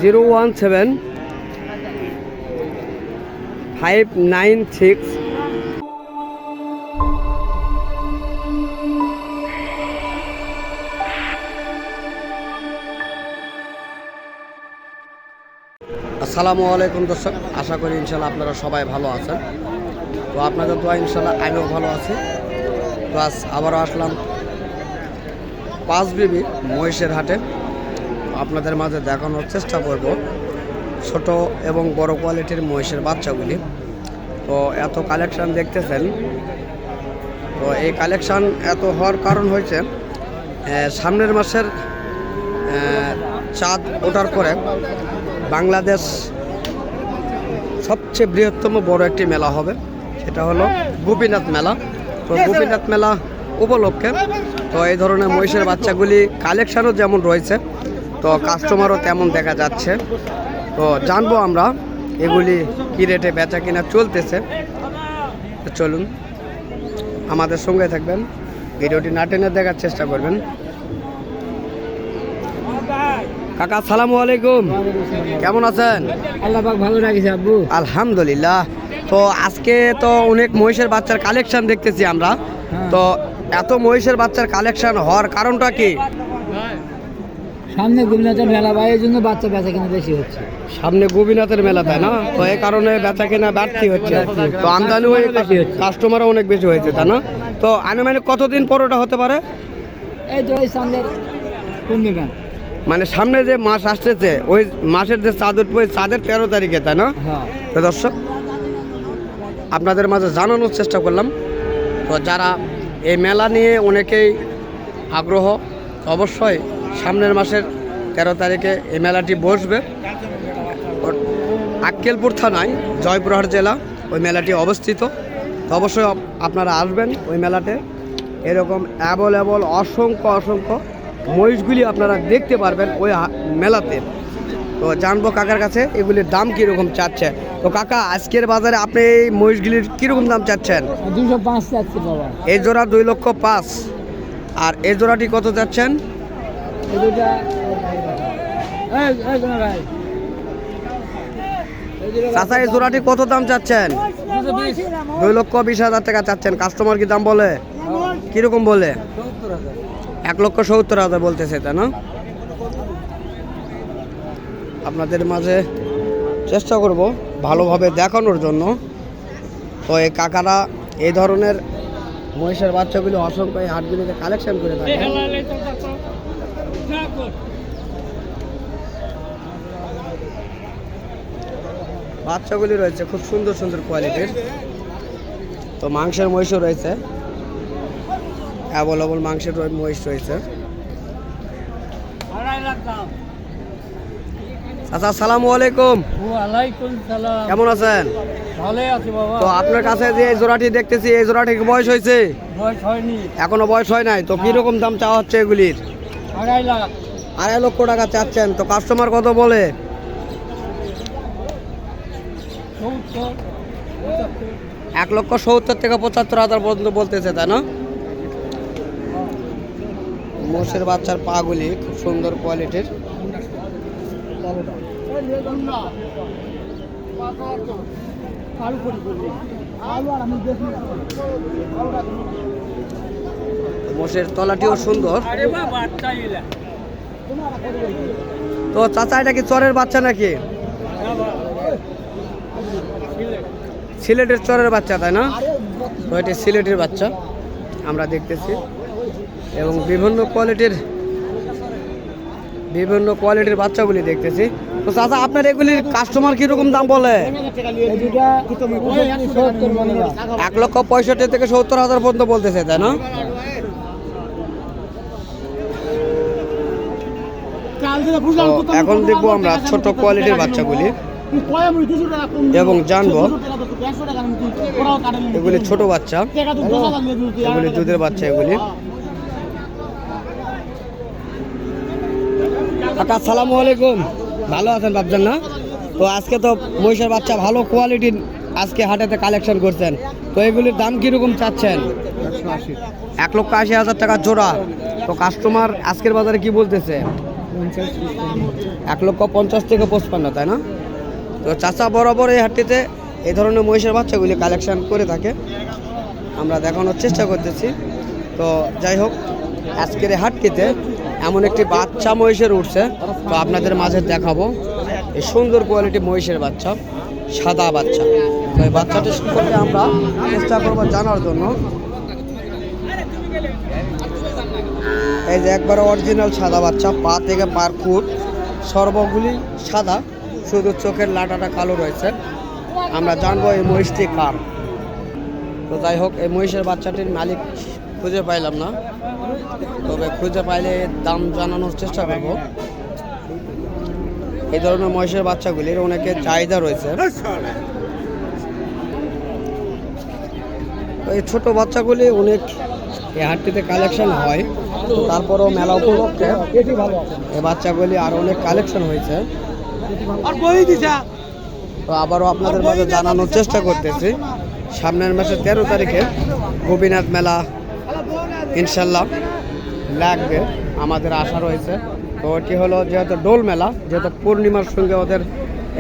017-596। আসসালামু আলাইকুম দর্শক, আশা করি ইনশাল্লাহ আপনারা সবাই ভালো আছেন। তো আপনাদের দোয়া ইনশাল্লাহ আমিও ভালো আছি। তো আজ আবারও আসলাম পাঁচবিবি মহিষের হাটে। আপনাদের মাঝে দেখানোর চেষ্টা করব ছোট এবং বড় কোয়ালিটির মহিষের বাচ্চাগুলি। তো এত কালেকশান দেখতেছেন, তো এই কালেকশান এত হওয়ার কারণ হয়েছে সামনের মাসের চাঁদ ওঠার পরে বাংলাদেশ সবচেয়ে বৃহত্তম বড় একটি মেলা হবে, সেটা হলো গোপীনাথ মেলা। তো গোপীনাথ মেলা উপলক্ষে তো এই ধরনের মহিষের বাচ্চাগুলি কালেকশানও যেমন রয়েছে, তো কাস্টমারও তেমন দেখা যাচ্ছে। তো জানবো আমরা এগুলি কী রেটে বেচা কিনা চলতেছে। চলুন আমাদের সঙ্গে থাকবেন, ভিডিওটি না টেনে দেখার চেষ্টা করবেন। কাকা আসসালামু আলাইকুম, কেমন আছেন? আল্লাহ পাক ভালো রাখিছে আব্বু, আলহামদুলিল্লাহ। তো আজকে তো অনেক মহিষের বাচ্চার কালেকশন দেখতেছি আমরা। তো এত মহিষের বাচ্চার কালেকশন হওয়ার কারণটা কি? সামনে গোপীনাথের মেলা ভাই, এই জন্য বাচ্চা বেচা কিনা বেশি হচ্ছে। সামনে গোপীনাথের মেলা, তাই না? তো এই কারণে বেচা কিনা বাড়তি হচ্ছে, তো আমদানিও কাস্টমারও অনেক বেশি হয়েছে, তাই না? তো আনুমানিক কতদিন পর ওটা হতে পারে? এই তো এই সামনের পূর্ণিমা, মানে সামনে যে মাস আসতেছে ওই মাসের যে চাঁদ উঠবে চাঁদের 13 তারিখে, তাই না? তো দর্শক আপনাদের মাঝে জানানোর চেষ্টা করলাম। তো যারা এই মেলা নিয়ে অনেকেই আগ্রহ, অবশ্যই সামনের মাসের 13 তারিখে এই মেলাটি বসবে। আক্কেলপুর থানায় জয়পুরহাট জেলা ওই মেলাটি অবস্থিত। তো অবশ্যই আপনারা আসবেন ওই মেলাতে। এরকম অ্যাভেলেবল অসংখ্য মহিষগুলি আপনারা দেখতে পারবেন ওই মেলাতে। তো জানবো কাকার কাছে এগুলির দাম কীরকম চাচ্ছে। তো কাকা আজকের বাজারে আপনি এই মহিষগুলির কীরকম দাম চাচ্ছেন? 205 চাচ্ছি বাবা। এই জোড়া 2,05,000। আর এই জোড়াটি কত চাচ্ছেন? চাচা এই জোড়াটি কত দাম চাচ্ছেন? 2,20,000 টাকা চাচ্ছেন। কাস্টমার কি দাম বলে? কীরকম বলে? 1,70,000 বলতেছে, তাই না? আপনাদের মাঝে চেষ্টা করব ভালোভাবে দেখানোর জন্য। তো এই কাকারা এই ধরনের মহিষের বাচ্চাগুলি অসংখ্য এই হাটগুলিতে কালেকশন করে থাকে। বাচ্চাগুলি রয়েছে খুব সুন্দর কোয়ালিটির। তো মাংসের মহিষও রয়েছে, অ্যাভেলেবল মাংসের মহিষ রয়েছে। আচ্ছা আসসালামু আলাইকুম। ওয়ালাইকুম সালাম। কেমন আছেন? ভালোই আছি বাবা। তো আপনার কাছে যে এই জোড়াটি দেখতেছি, এই জোড়াটি কি বয়স হয়েছে? বয়স হয়নি, এখনো বয়স হয় নাই। তো কিরকম দাম চাওয়া হচ্ছে এগুলির? 2.5 লাখ। 2.5 লক্ষ টাকা চাচ্ছেন। তো কাস্টমার কত বলে? 1,70,000 থেকে 75,000 পর্যন্ত বলতেছে, তাই না? মোষের বাচ্চার পাগুলি খুব সুন্দর কোয়ালিটির। মোষের তলাটিও সুন্দর। তো চাচা এটা কি চরের বাচ্চা নাকি? সিলেটের চরের বাচ্চা, তাই না? তো এটি সিলেটের বাচ্চা আমরা দেখতেছি, এবং বিভিন্ন কোয়ালিটির বাচ্চাগুলি দেখতেছি। তো চাচা আপনার এগুলির কাস্টমার কিরকম দাম বলে? 1,65,000 থেকে 70,000 পর্যন্ত বলতেছে, তাই না? এখন দেখবো আমরা ছোট কোয়ালিটির বাচ্চাগুলি এবং জানবো এগুলি ছোট বাচ্চা, এগুলি দুধের বাচ্চা। এগুলি কাকা আসসালামু আলাইকুম, ভালো আছেন বাবজান না? তো আজকে তো মহিষের বাচ্চা ভালো কোয়ালিটির আজকে হাটেতে কালেকশন করছেন। তো এগুলির দাম কীরকম চাচ্ছেন? 180। 1,80,000 টাকা জোড়া। তো কাস্টমার আজকের বাজারে কি বলতেছে? 1,50,000 থেকে 55, তাই না? তো চাচা বরাবর এই হাটটিতে এই ধরনের মহিষের বাচ্চাগুলি কালেকশন করে থাকে, আমরা দেখানোর চেষ্টা করতেছি। তো যাই হোক, আজকের এই হাটটিতে এমন একটি বাচ্চা মহিষের উঠছে, তো আপনাদের মাঝে দেখাবো এই সুন্দর কোয়ালিটি মহিষের বাচ্চা, সাদা বাচ্চা। তো এই বাচ্চাটি সম্পর্কে আমরা চেষ্টা করবো জানার জন্য। এই যে একবারে অরিজিনাল সাদা বাচ্চা, পা থেকে পার ফুট সর্বগুলি সাদা, শুধু চোখের লাটাটা কালো রয়েছে। আমরা জানবো এই মহিষটি কার। তো যাই হোক, এই মহিষের বাচ্চাটির মালিক খুঁজে পাইলাম না, তবে খুঁজে পাইলে দাম জানানোর চেষ্টা করব। এই ধরনের মহিষের বাচ্চাগুলির অনেকের চাহিদা রয়েছে। তো এই ছোট বাচ্চাগুলি অনেক এই হাটটিতে কালেকশন হয়, তারপরেও মেলা উপলক্ষে এই বাচ্চাগুলি আরো অনেক কালেকশন হয়েছে। তো আবারও আপনাদের মাঝে জানানোর চেষ্টা করতেছি, সামনের মাসের 13 তারিখে গোপীনাথ মেলা ইনশাল্লাহ লাগবে, আমাদের আশা রয়েছে। তো এটি হলো যেহেতু ডোল মেলা, যেহেতু পূর্ণিমার সঙ্গে ওদের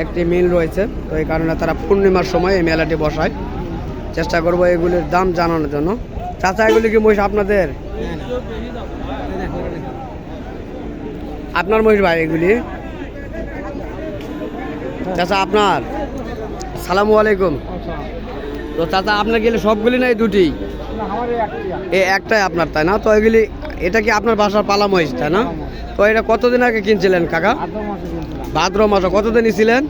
একটি মিল রয়েছে, তো এই কারণে তারা পূর্ণিমার সময় এই মেলাটি বসায়। চেষ্টা করব এগুলির দাম জানানোর জন্য। চাচা, এগুলি কি মহিষ আপনাদের? আপনার মহিষ ভাই এগুলি? চাচা আপনার? সালামু আলাইকুম। তো চাচা আপনার গেলে সবগুলি নাই দুটি? এই একটাই আপনার, তাই না? তো এগুলি, এটা কি আপনার বাসার পালা মহিষ, তাই না? তো এটা কতদিন আগে কিনছিলেন কাকা? ভাদ্র মাসে। কতদিন নিয়েছিলেন?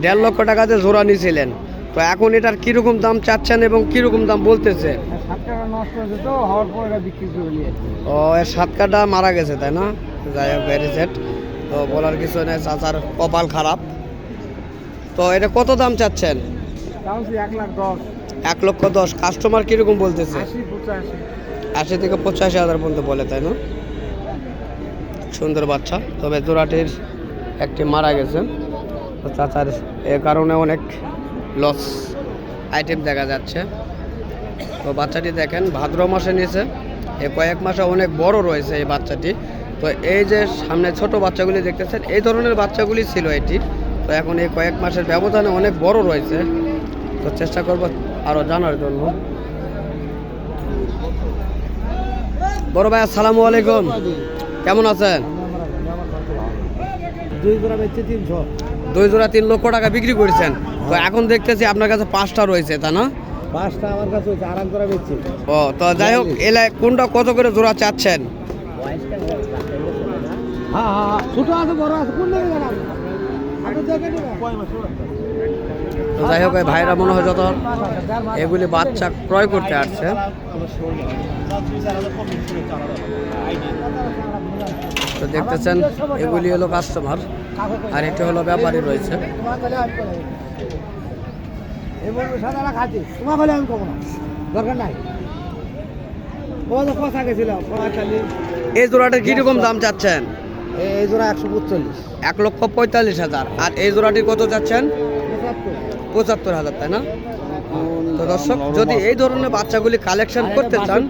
1.5 লক্ষ টাকাতে জোড়া নিয়েছিলেন। তো এখন এটার কিরকম দাম চাচ্ছেন এবং কিরকম দাম বলতেছে? ও, এর 7 কাটা মারা গেছে, তাই না? যাই হোক, ভেরি সেট। তো বলার কিছু নেই, চাচার কপাল খারাপ। তো এটা কত দাম চাচ্ছেন? 1,10,00,000। কাস্টমার কিরকম বলতেছে? 80 থেকে 85,000 পর্যন্ত বলে, তাই না? সুন্দর বাচ্চা, তবে জোড়াটির একটি মারা গেছে। তো চাচার এ কারণে অনেক লস আইটেম দেখা যাচ্ছে। তো বাচ্চাটি দেখেন ভাদ্র মাসে নিয়েছে, এই কয়েক মাসে অনেক বড় রয়েছে এই বাচ্চাটি। তো এই যে সামনে ছোট বাচ্চাগুলি দেখতেছেন, এই ধরনের বাচ্চাগুলি ছিল এটি। তো এখন এই কয়েক মাসের ব্যবধানে অনেক বড় রয়েছে। তো চেষ্টা করব আরও জানার জন্য। বড় ভাই, আসসালামু আলাইকুম, কেমন আছেন? 2 জোড়া বেচছে 300। 2 জোড়া 3 লক্ষ টাকা বিক্রি করেছেন। তো এখন দেখতেছি আপনার কাছে 5টা রয়েছে, তা না? 5টা আমার কাছে হচ্ছে, আর এক জোড়া বেচছি। ও, তো যাই হোক, এলাকায় কোনটা কত করে জোড়া চাচ্ছেন? হ্যাঁ হ্যাঁ, ছোট আছে বড় আছে, কোন দিকে যাবেন? তো যাই হোক, এই ভাইরা মনে হয় যত এগুলি বাচ্চা ক্রয় করতে আসছে। তো দেখতেছেন এগুলি হলো কাস্টমার, আর এটা হলো ব্যাপারী রয়েছে। দরকার নাই, কথা গেছিলাম। এই জোড়াটার কিরকম দাম চাচ্ছেন? এই জোড়া 145। 1,45,000। আর এই জোড়াটি কত চাচ্ছেন? 75,000, তাই না? তো দর্শক, যদি এই ধরনের বাচ্চাগুলি কালেকশন করতে চান,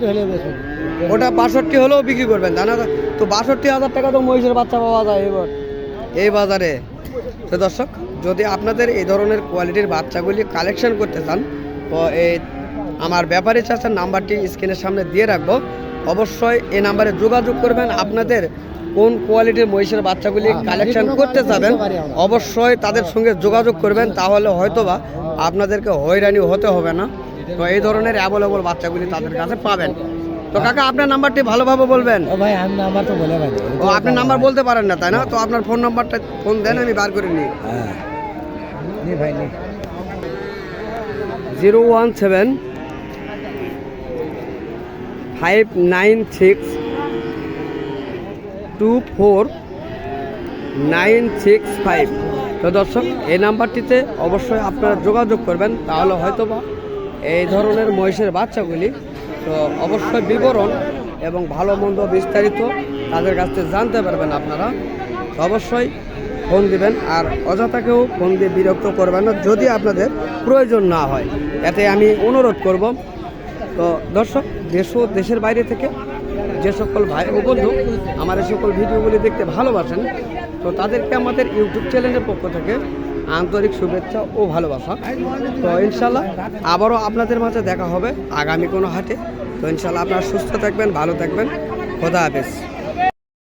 ওটা 62 হলেও বিক্রি করবেন, তাই না? তো 62,000 টাকা তো মহিষের বাচ্চা পাওয়া যায় এবার এই বাজারে। তো দর্শক, যদি আপনাদের এই ধরনের কোয়ালিটির বাচ্চাগুলি কালেকশন করতে চান, তো এই আমার ব্যাপারী চাচার নাম্বারটি স্ক্রিনের সামনে দিয়ে রাখবো, অবশ্যই এই নাম্বারে যোগাযোগ করবেন। আপনাদের কোন কোয়ালিটির মহিষের বাচ্চাগুলি কালেকশন করতে চাবেন, অবশ্যই তাদের সঙ্গে যোগাযোগ করবেন, তাহলে হয়তোবা আপনাদেরকে হয়রানি হতে হবে না। তো এই ধরনের অ্যাভেলেবল বাচ্চাগুলি তাদের কাছে পাবেন। তো কাকা, আপনার নাম্বারটি ভালোভাবে বলবেন। ও ভাই, আমি নাম্বার তো বলে ভাই। ও, আপনি নাম্বার বলতে পারেন না, তাই না? তো আপনার ফোন নাম্বারটা ফোন দেন, আমি বার করে নিই। হ্যাঁ, নি ভাই নি। 017 596 24965। তো দর্শক, এই নাম্বারটিতে অবশ্যই আপনারা যোগাযোগ করবেন, তাহলে হয়তোবা এই ধরনের মহিষের বাচ্চাগুলি তো অবশ্যই বিবরণ এবং ভালো মন্দ বিস্তারিত তাদের কাছ থেকে জানতে পারবেন আপনারা। তো অবশ্যই ফোন দিবেন, আর অযথাকেও ফোন দিয়ে বিরক্ত করবেন না যদি আপনাদের প্রয়োজন না হয়, এতে আমি অনুরোধ করব। তো দর্শক, দেশ ও দেশের বাইরে থেকে যে সকল ভাই ও বন্ধু আমার এই সকল ভিডিওগুলি দেখতে ভালোবাসেন, তো তাদেরকে আমাদের ইউটিউব চ্যানেলের পক্ষ থেকে আন্তরিক শুভেচ্ছা ও ভালোবাসা। তো ইনশাল্লাহ আবারও আপনাদের মাঝে দেখা হবে আগামী কোনো হাটে। তো ইনশাল্লাহ আপনারা সুস্থ থাকবেন, ভালো থাকবেন, খোদা হাফেজ।